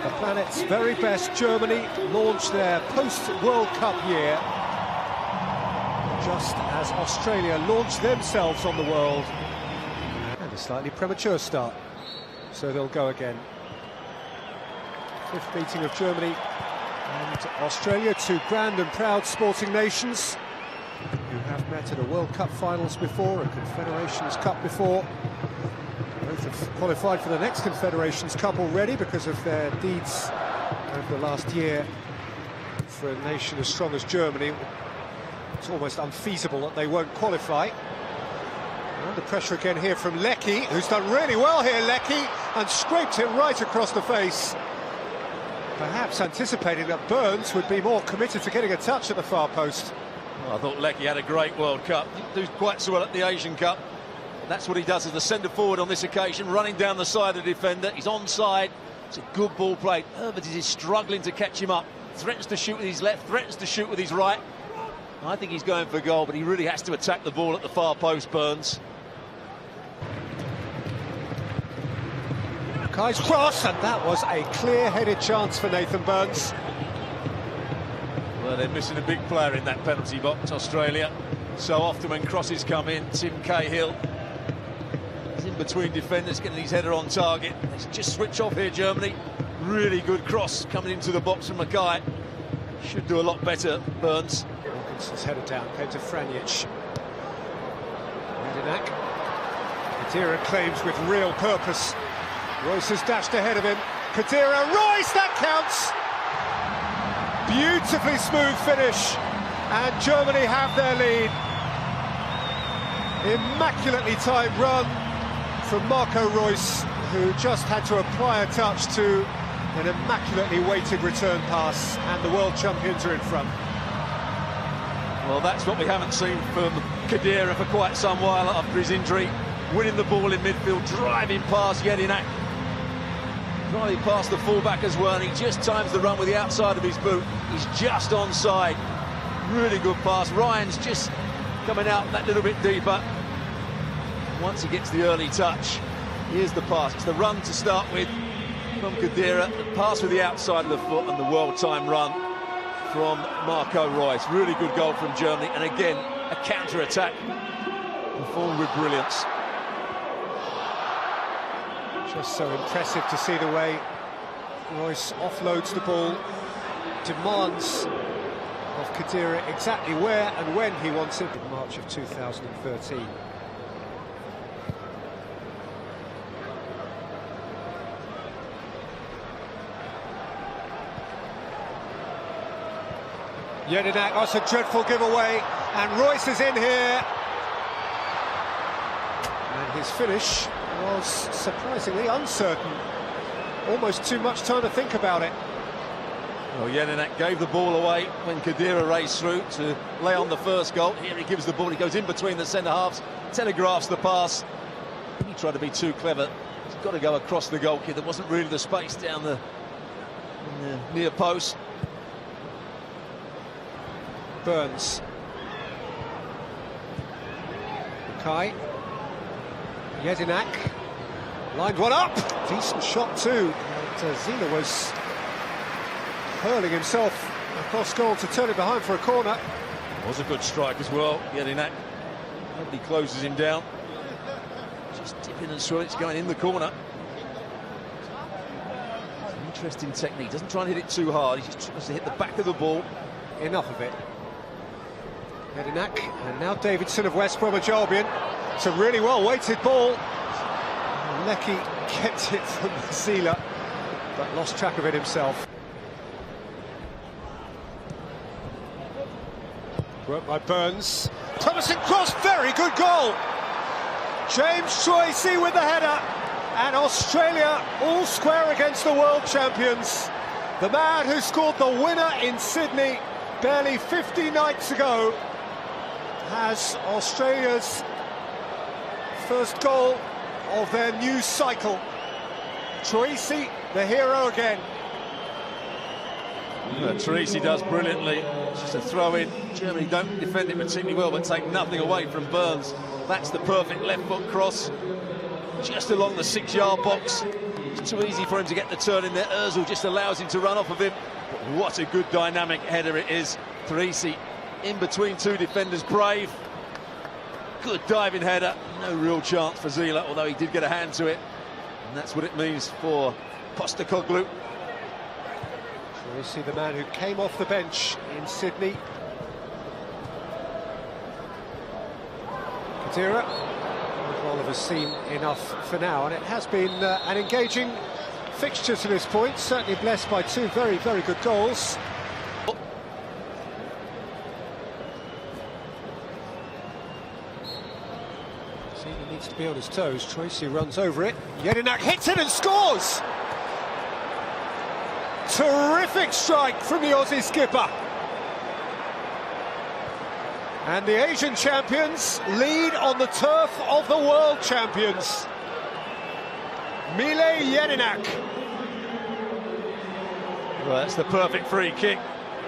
The planet's very best, Germany launched their post-World Cup year just as Australia launched themselves on the world. And a slightly premature start, so they'll go again. Fifth meeting of Germany and Australia, two grand and proud sporting nations who have met at a World Cup finals before, a Confederations Cup before. Both have qualified for the next Confederations Cup already because of their deeds over the last year. For a nation as strong as Germany, it's almost unfeasible that they won't qualify. Under pressure again here from Leckie, who's done really well here, Leckie, and scraped it right across the face. Perhaps anticipating that Burns would be more committed to getting a touch at the far post. Well, I thought Leckie had a great World Cup. Didn't do quite so well at the Asian Cup. That's what he does as the centre-forward on this occasion, running down the side of the defender. He's onside. It's a good ball played. Herbert is struggling to catch him up. Threatens to shoot with his left, threatens to shoot with his right. I think he's going for goal, but he really has to attack the ball at the far post, Burns. Mackay's cross, and that was a clear-headed chance for Nathan Burns. Well, they're missing a big player in that penalty box, Australia. So often when crosses come in, Tim Cahill is in between defenders, getting his header on target. Let's just switch off here, Germany. Really good cross coming into the box from Mackay. Should do a lot better, Burns. Wilkinson's headed down, came to Franjic. Jedinak. Kadira claims with real purpose. Reus has dashed ahead of him. Kadira, Reus, that counts! Beautifully smooth finish, and Germany have their lead. Immaculately timed run from Marco Reus, who just had to apply a touch to an immaculately weighted return pass, and the world champions are in front. Well, that's what we haven't seen from Kadira for quite some while after his injury. Winning the ball in midfield, driving past Jedinak. Driving past the fullback as well, and he just times the run with the outside of his boot. He's just onside. Really good pass. Ryan's just coming out that little bit deeper. Once he gets the early touch, here's the pass. It's the run to start with from Kadira, the pass with the outside of the foot, and the well-timed run from Marco Reus. Really good goal from Germany, and again, a counter-attack performed with brilliance. Just so impressive to see the way Reus offloads the ball, demands of Kadira exactly where and when he wants it. In March of 2013. Jedinak, that's a dreadful giveaway, and Reus is in here. And his finish was surprisingly uncertain. Almost too much time to think about it. Well, Jedinak gave the ball away when Kadira raced through to lay on the first goal. Here he gives the ball, he goes in between the centre-halves, telegraphs the pass. He tried to be too clever. He's got to go across the goalkeeper. There wasn't really the space down the near post. Burns. Mackay. Jedinak. Lined one up. Decent shot too. And Zila was hurling himself across goal to turn it behind for a corner. It was a good strike as well, Jedinak. Nobody closes him down. Just dipping and swirling, it's going in the corner. It's an interesting technique. Doesn't try and hit it too hard. He just tries to hit the back of the ball. Enough of it. Jedinak, and now Davidson of West Bromwich Albion. It's a really well-weighted ball. Leckie kept it from Zila, but lost track of it himself. Worked by Burns. Promising cross, very good goal. James Troisi with the header, and Australia all square against the world champions. The man who scored the winner in Sydney barely 50 nights ago has Australia's first goal of their new cycle. Troisi, the hero again. Troisi does brilliantly. It's just a throw-in. Germany don't defend it particularly well, but take nothing away from Burns. That's the perfect left foot cross, just along the 6-yard box. It's too easy for him to get the turn in there. Özil just allows him to run off of him. But what a good dynamic header it is. Troisi in between two defenders, brave. Good diving header. No real chance for Zila, although he did get a hand to it. And that's what it means for Postecoglou. Troisi, the man who came off the bench in Sydney. Kadira. Oliver's seen enough for now, and it has been an engaging fixture to this point, certainly blessed by two very, very good goals. He needs to be on his toes. Troisi runs over it. Jedinak hits it and scores! Terrific strike from the Aussie skipper. And the Asian champions lead on the turf of the world champions. Mile Jedinak. Well, that's the perfect free kick.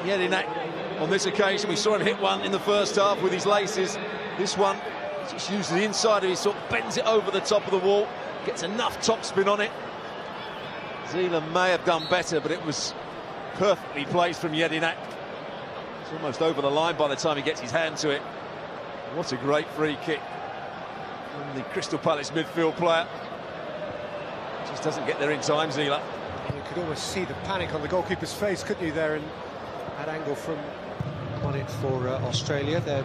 Jedinak, on this occasion, we saw him hit one in the first half with his laces. This one, just uses the inside of his foot, bends it over the top of the wall, gets enough topspin on it. Zila may have done better, but it was perfectly placed from Jedinak. It's almost over the line by the time he gets his hand to it. What a great free kick from the Crystal Palace midfield player. Just doesn't get there in time, Zila. You could almost see the panic on the goalkeeper's face, couldn't you, there, in that angle from on it for Australia. Their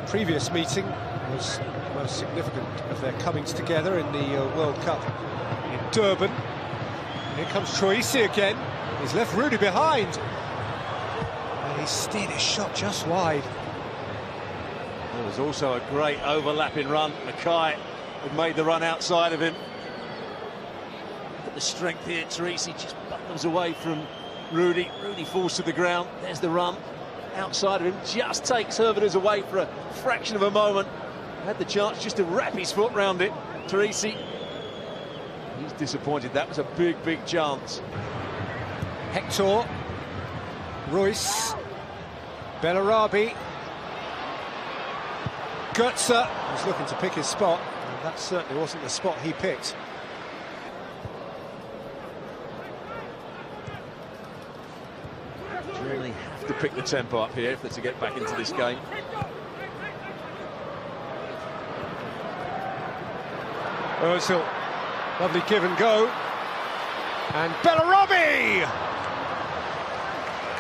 previous meeting was the most significant of their comings together in the World Cup in Durban. And here comes Troisi again. He's left Rudy behind. And he's steered his shot just wide. There was also a great overlapping run. Mackay had made the run outside of him. Look at the strength here. Troisi just buttons away from Rudy. Rudy falls to the ground. There's the run. Outside of him, just takes Herveders away for a fraction of a moment. Had the chance just to wrap his foot round it. Troisi, he's disappointed. That was a big, big chance. Hector, Reus, Bellarabi, Götze was looking to pick his spot, and that certainly wasn't the spot he picked. Germany have to pick the tempo up here if they're to get back into this game. Özil, lovely give and go, and Bellarabi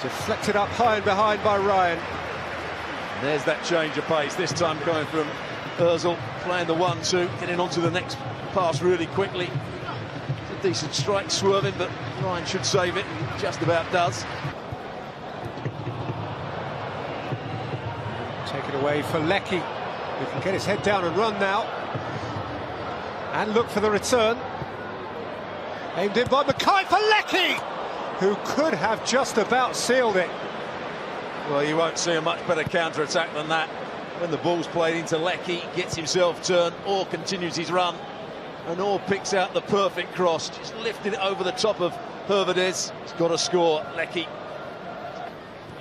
deflected up high and behind by Ryan. And there's that change of pace, this time coming from Özil, playing the 1-2, getting onto the next pass really quickly. It's a decent strike, swerving, but Ryan should save it, just about does. Taken away for Lecky, who can get his head down and run now. And look for the return. Aimed in by Mackay for Lecky, who could have just about sealed it. Well, you won't see a much better counter-attack than that. When the ball's played into Lecky, gets himself turned, or continues his run, and or picks out the perfect cross, just lifted it over the top of Herveders. He's got to score, Lecky.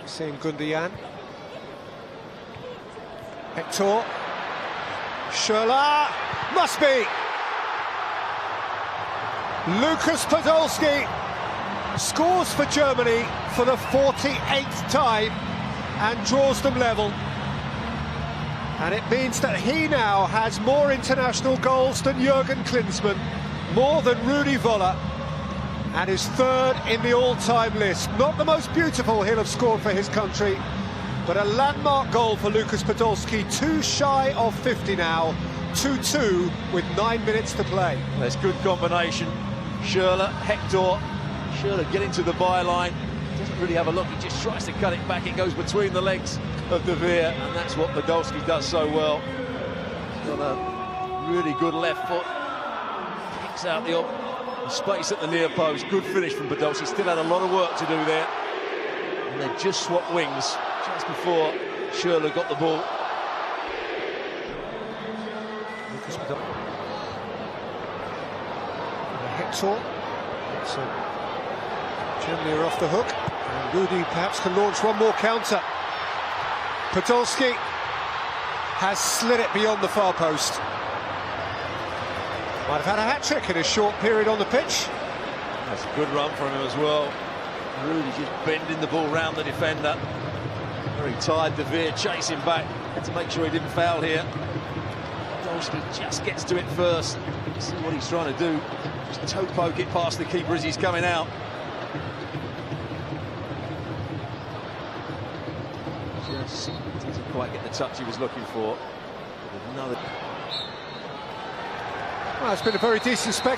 Seeing Gundogan. Hector. Schürrle. Must be. Lukas Podolski scores for Germany for the 48th time and draws them level. And it means that he now has more international goals than Jürgen Klinsmann, more than Rudi Völler, and is third in the all-time list. Not the most beautiful he'll have scored for his country, but a landmark goal for Lukas Podolski, too shy of 50 now, 2-2 with 9 minutes to play. That's good combination. Schürrle, Hector. Schürrle getting to the byline. Doesn't really have a look, he just tries to cut it back. It goes between the legs of De Veer, and that's what Podolski does so well. He's got a really good left foot. Kicks out the space at the near post. Good finish from Podolski. Still had a lot of work to do there. And they just swapped wings just before Schürrle got the ball. Lucas Podolski. Hector. So Germany are off the hook, and Rudy perhaps can launch one more counter. Podolski has slid it beyond the far post. Might have had a hat-trick in a short period on the pitch. That's a good run from him as well. Really just bending the ball round the defender. Very tired, De Veer chasing back. Had to make sure he didn't foul here. Podolski just gets to it first. See what he's trying to do. Just toe poke it past the keeper as he's coming out. Just doesn't quite get the touch he was looking for. Another. Well, it's been a very decent spectacle.